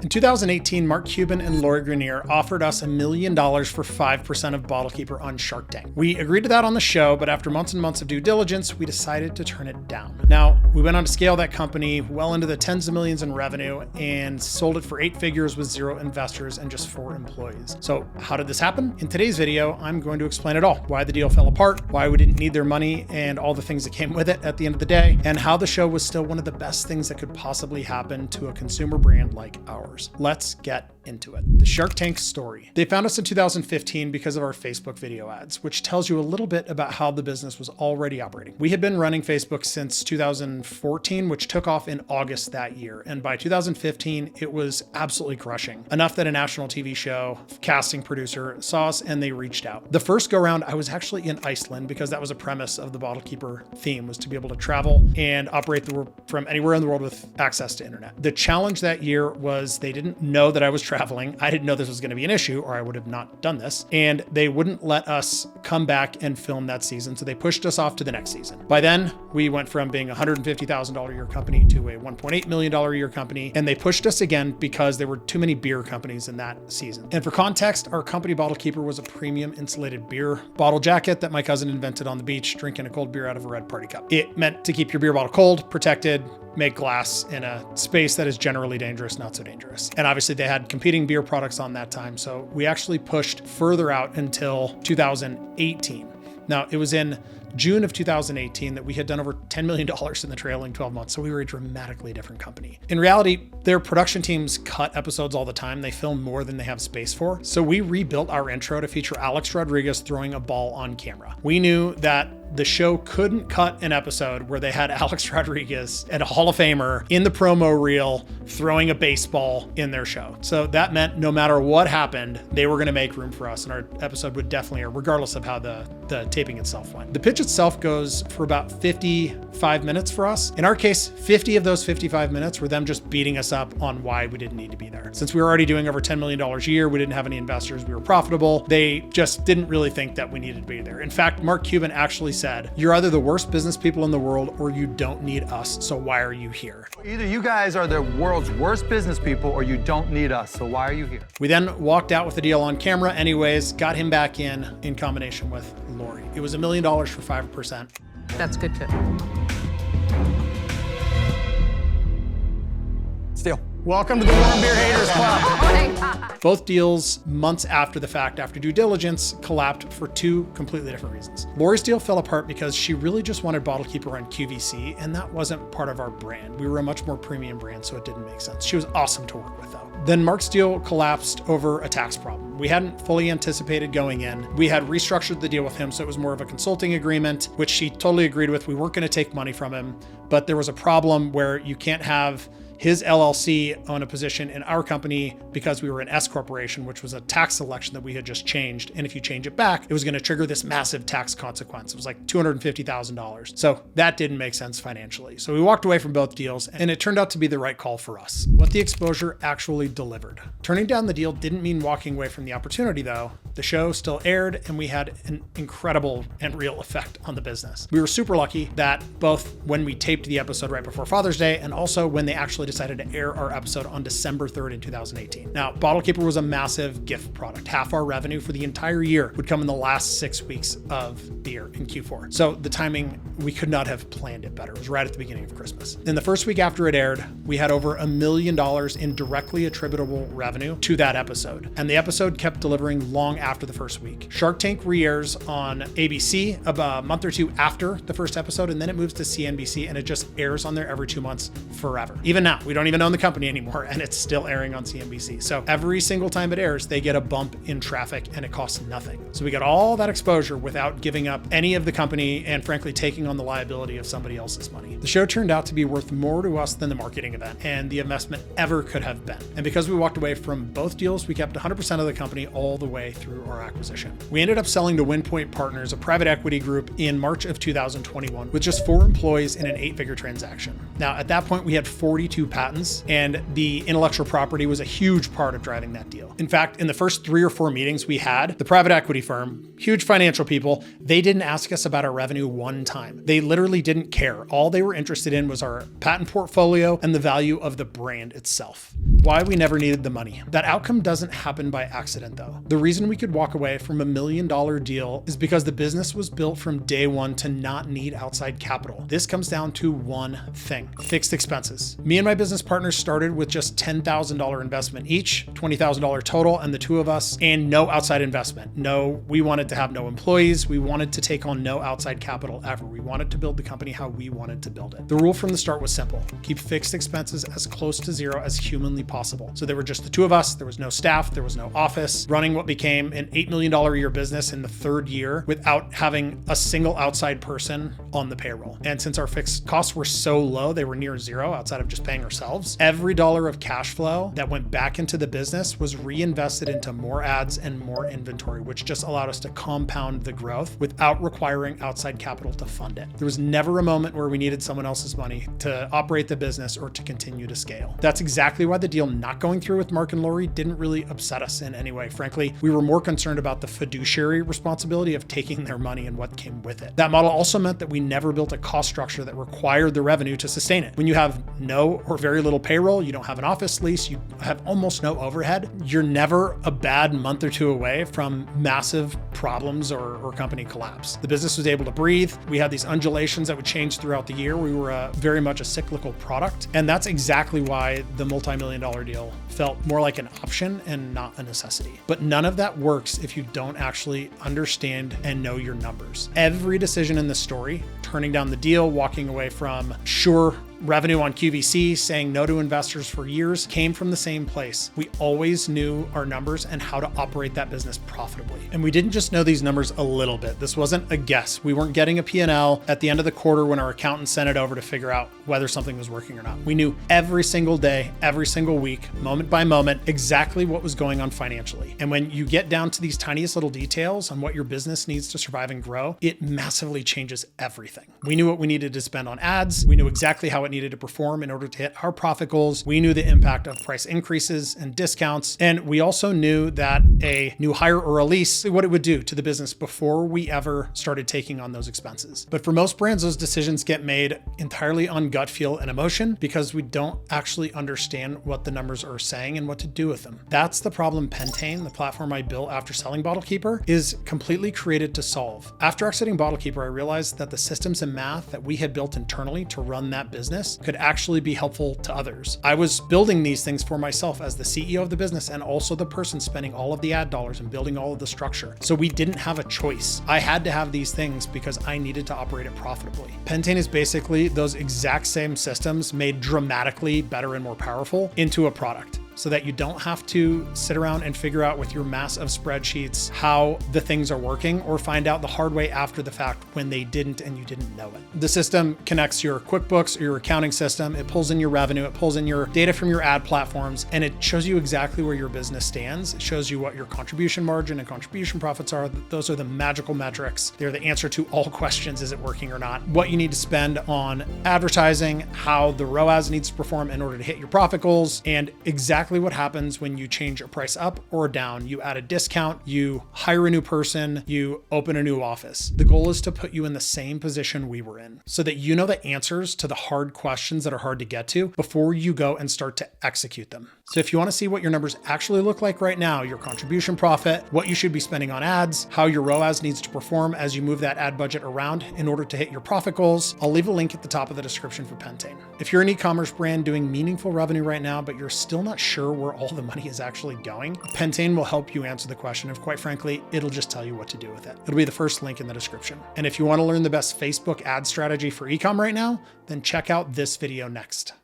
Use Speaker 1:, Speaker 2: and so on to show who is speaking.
Speaker 1: In 2018, Mark Cuban and Greiner offered us $1 million for 5% of BottleKeeper on Shark Tank. We agreed to that on the show, but after months and months of due diligence, we decided to turn it down. Now, we went on to scale that company well into the tens of millions in revenue and sold it for 8 figures with 0 investors and just 4 employees. So how did this happen? In today's video, I'm going to explain it all. Why the deal fell apart, why we didn't need their money, and all the things that came with it at the end of the day, and how the show was still one of the best things that could possibly happen to a consumer brand like ours. Let's get into it. The Shark Tank story. They found us in 2015 because of our Facebook video ads, which tells you a little bit about how the business was already operating. We had been running Facebook since 2014, which took off in August that year. And by 2015, it was absolutely crushing. Enough that a national TV show casting producer saw us and they reached out. The first go round, I was actually in Iceland because that was a premise of the BottleKeeper theme, was to be able to travel and operate from anywhere in the world with access to internet. The challenge that year was they didn't know that I was traveling. I didn't know this was going to be an issue, or I would have not done this. And they wouldn't let us come back and film that season. So they pushed us off to the next season. By then, we went from being a $150,000 a year company to a $1.8 million a year company. And they pushed us again because there were too many beer companies in that season. And for context, our company BottleKeeper was a premium insulated beer bottle jacket that my cousin invented on the beach, drinking a cold beer out of a red party cup. It meant to keep your beer bottle cold, protected, make glass in a space that is generally dangerous, not so dangerous. And obviously they had competing beer products on that time. So we actually pushed further out until 2018. Now, it was in June of 2018 that we had done over $10 million in the trailing 12 months. So we were a dramatically different company. In reality, their production teams cut episodes all the time. They film more than they have space for. So we rebuilt our intro to feature Alex Rodriguez throwing a ball on camera. We knew that the show couldn't cut an episode where they had Alex Rodriguez, a Hall of Famer, in the promo reel throwing a baseball in their show. So that meant no matter what happened, they were going to make room for us, and our episode would definitely air, regardless of how the taping itself went. The pitch itself goes for about 55 minutes for us. In our case, 50 of those 55 minutes were them just beating us up on why we didn't need to be there. Since we were already doing over $10 million a year, we didn't have any investors, we were profitable. They just didn't really think that we needed to be there. In fact, Mark Cuban actually said, "You're either the worst business people in the world or you don't need us, so why are you here?"
Speaker 2: Either you guys are the world's worst business people or you don't need us, so why are you here?
Speaker 1: We then walked out with the deal on camera anyways, got him back in combination with Lori. It was $1 million for 5%.
Speaker 3: That's good too.
Speaker 2: Still.
Speaker 1: Welcome to the Warm Beer Haters Club.
Speaker 3: Oh my God.
Speaker 1: Both deals, months after the fact, after due diligence, collapsed for 2 completely different reasons. Lori's deal fell apart because she really just wanted BottleKeeper on QVC, and that wasn't part of our brand. We were a much more premium brand, so it didn't make sense. She was awesome to work with, though. Then Mark's deal collapsed over a tax problem. We hadn't fully anticipated going in. We had restructured the deal with him, so it was more of a consulting agreement, which she totally agreed with. We weren't going to take money from him, but there was a problem where you can't have his LLC own a position in our company because we were an S corporation, which was a tax selection that we had just changed. And if you change it back, it was going to trigger this massive tax consequence. It was like $250,000. So that didn't make sense financially. So we walked away from both deals, and it turned out to be the right call for us. What the exposure actually delivered. Turning down the deal didn't mean walking away from the opportunity, though. The show still aired, and we had an incredible and real effect on the business. We were super lucky that both when we taped the episode right before Father's Day and also when they actually decided to air our episode on December 3rd in 2018. Now, BottleKeeper was a massive gift product. Half our revenue for the entire year would come in the last 6 weeks of the year in Q4. So the timing, we could not have planned it better. It was right at the beginning of Christmas. In the first week after it aired, we had over $1 million in directly attributable revenue to that episode. And the episode kept delivering long after the first week. Shark Tank re-airs on ABC about a month or 2 after the first episode, and then it moves to CNBC, and it just airs on there every 2 months forever. Even now, we don't even own the company anymore, and it's still airing on CNBC. So every single time it airs, they get a bump in traffic, and it costs nothing. So we got all that exposure without giving up any of the company and frankly taking on the liability of somebody else's money. The show turned out to be worth more to us than the marketing event and the investment ever could have been. And because we walked away from both deals, we kept 100% of the company all the way through through our acquisition. We ended up selling to Windpoint Partners, a private equity group, in March of 2021 with just 4 employees in an 8-figure transaction. Now, at that point, we had 42 patents, and the intellectual property was a huge part of driving that deal. In fact, in the first 3 or 4 meetings we had, the private equity firm, huge financial people, they didn't ask us about our revenue one time. They literally didn't care. All they were interested in was our patent portfolio and the value of the brand itself. Why we never needed the money. That outcome doesn't happen by accident though. The reason we could walk away from $1 million deal is because the business was built from day one to not need outside capital. This comes down to one thing: fixed expenses. Me and my business partners started with just $10,000 investment each, $20,000 total, and the 2 of us, and no outside investment. No, we wanted to have no employees. We wanted to take on no outside capital ever. We wanted to build the company how we wanted to build it. The rule from the start was simple: keep fixed expenses as close to zero as humanly possible. So there were just the 2 of us. There was no staff. There was no office. Running what became an $8 million a year business in the 3rd year without having a single outside person on the payroll. And since our fixed costs were so low, they were near zero outside of just paying ourselves, every dollar of cash flow that went back into the business was reinvested into more ads and more inventory, which just allowed us to compound the growth without requiring outside capital to fund it. There was never a moment where we needed someone else's money to operate the business or to continue to scale. That's exactly why the deal not going through with Mark and Lori didn't really upset us in any way. Frankly, we were more concerned about the fiduciary responsibility of taking their money and what came with it. That model also meant that we never built a cost structure that required the revenue to sustain it. When you have no or very little payroll, you don't have an office lease, you have almost no overhead, you're never a bad month or 2 away from massive problems or company collapse. The business was able to breathe. We had these undulations that would change throughout the year. We were very much a cyclical product. And that's exactly why the multi-million-dollar deal felt more like an option and not a necessity. But none of that works if you don't actually understand and know your numbers. Every decision in the story, turning down the deal, walking away from sure revenue on QVC, saying no to investors for years, came from the same place. We always knew our numbers and how to operate that business profitably. And we didn't just know these numbers a little bit. This wasn't a guess. We weren't getting a P&L at the end of the quarter when our accountant sent it over to figure out whether something was working or not. We knew every single day, every single week, moment by moment, exactly what was going on financially. And when you get down to these tiniest little details on what your business needs to survive and grow, it massively changes everything. We knew what we needed to spend on ads. We knew exactly how it needed to perform in order to hit our profit goals. We knew the impact of price increases and discounts. And we also knew that a new hire or a lease, what it would do to the business before we ever started taking on those expenses. But for most brands, those decisions get made entirely on gut feel and emotion because we don't actually understand what the numbers are saying and what to do with them. That's the problem Pentane, the platform I built after selling BottleKeeper, is completely created to solve. After exiting BottleKeeper, I realized that the systems and math that we had built internally to run that business could actually be helpful to others. I was building these things for myself as the CEO of the business and also the person spending all of the ad dollars and building all of the structure. So we didn't have a choice. I had to have these things because I needed to operate it profitably. Pentane is basically those exact same systems made dramatically better and more powerful into a product, so that you don't have to sit around and figure out with your mass of spreadsheets how the things are working or find out the hard way after the fact when they didn't and you didn't know it. The system connects your QuickBooks or your accounting system. It pulls in your revenue, it pulls in your data from your ad platforms, and it shows you exactly where your business stands. It shows you what your contribution margin and contribution profits are. Those are the magical metrics. They're the answer to all questions. Is it working or not? What you need to spend on advertising, how the ROAS needs to perform in order to hit your profit goals, and exactly what happens when you change a price up or down. You add a discount, you hire a new person, you open a new office. The goal is to put you in the same position we were in so that you know the answers to the hard questions that are hard to get to before you go and start to execute them. So if you want to see what your numbers actually look like right now, your contribution profit, what you should be spending on ads, how your ROAS needs to perform as you move that ad budget around in order to hit your profit goals, I'll leave a link at the top of the description for Pentane. If you're an e-commerce brand doing meaningful revenue right now, but you're still not sure where all the money is actually going, Pentane will help you answer the question. And quite frankly, it'll just tell you what to do with it. It'll be the first link in the description. And if you want to learn the best Facebook ad strategy for e-com right now, then check out this video next.